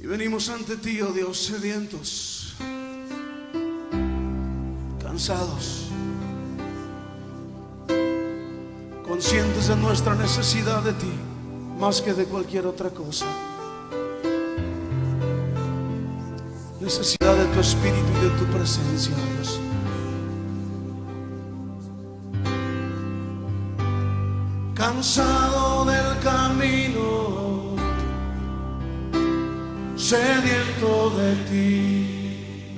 Y venimos ante ti, oh Dios, sedientos, cansados, conscientes de nuestra necesidad de ti, más que de cualquier otra cosa. Necesidad de tu espíritu y de tu presencia, Dios. Cansado del camino, sediento de ti,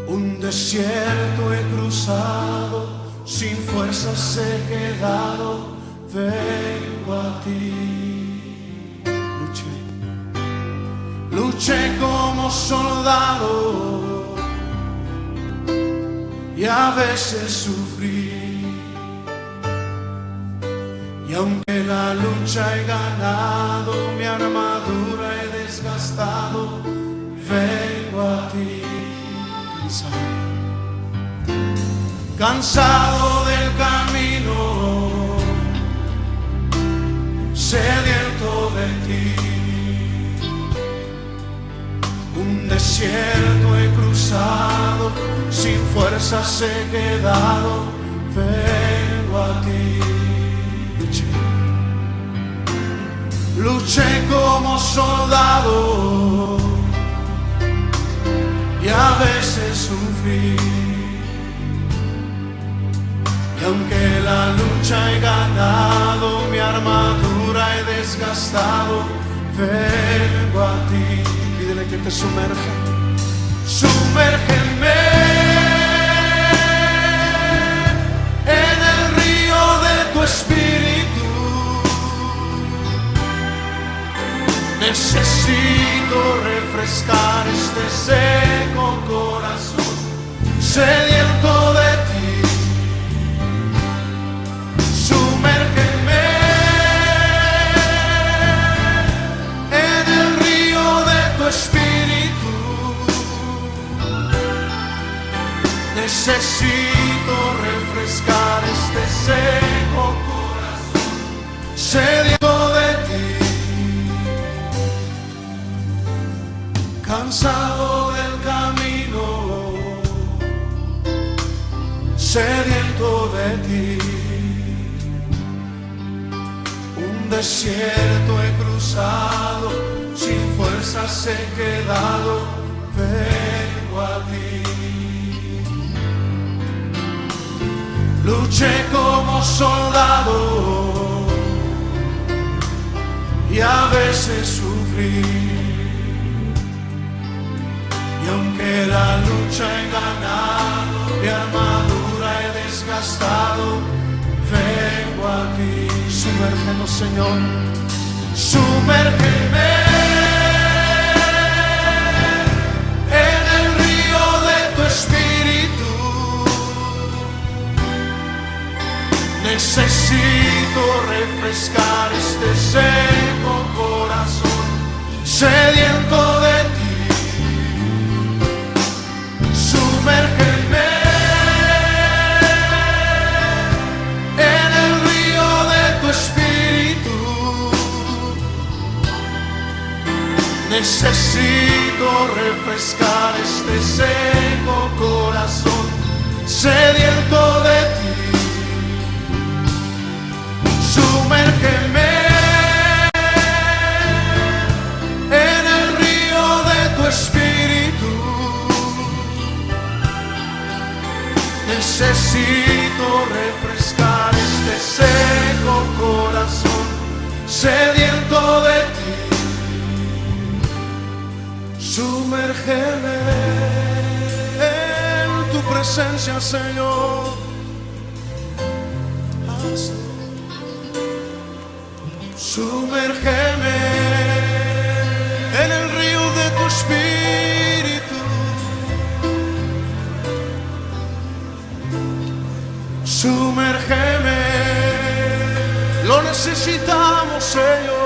un desierto he cruzado, sin fuerzas he quedado, vengo a ti. Luché como soldado y a veces sufrí. Y aunque la lucha he ganado, mi armadura he desgastado, vengo a ti. Cansado del camino, sediento de ti, un desierto he cruzado, sin fuerzas he quedado, vengo a ti. Luché como soldado y a veces sufrí. Y aunque la lucha he ganado, mi armadura he desgastado, vengo a ti. Pídele que te sumerja. Sumérgeme en el río de tu espíritu. Necesito refrescar este seco corazón, sediento de ti. Sumérgeme en el río de tu espíritu. Necesito refrescar este seco corazón, sediento de ti. Cansado del camino, sediento de ti, un desierto he cruzado, sin fuerzas he quedado, vengo a ti. Luché como soldado y a veces sufrí. Y aunque la lucha he ganado, mi armadura he desgastado, vengo a ti. Sumérgenos, Señor, sumérgeme en el río de tu espíritu. Necesito refrescar este seco corazón, sediento de ti. Sumérgeme en el río de tu espíritu. Necesito refrescar este seco corazón, sediento de ti. Sumérgeme en el río de tu espíritu. Necesito refrescar este seco corazón, sediento de ti. Sumérgeme en tu presencia, Señor. Sumérgeme en el río de tu espíritu. Sumérgeme, lo necesitamos, Señor.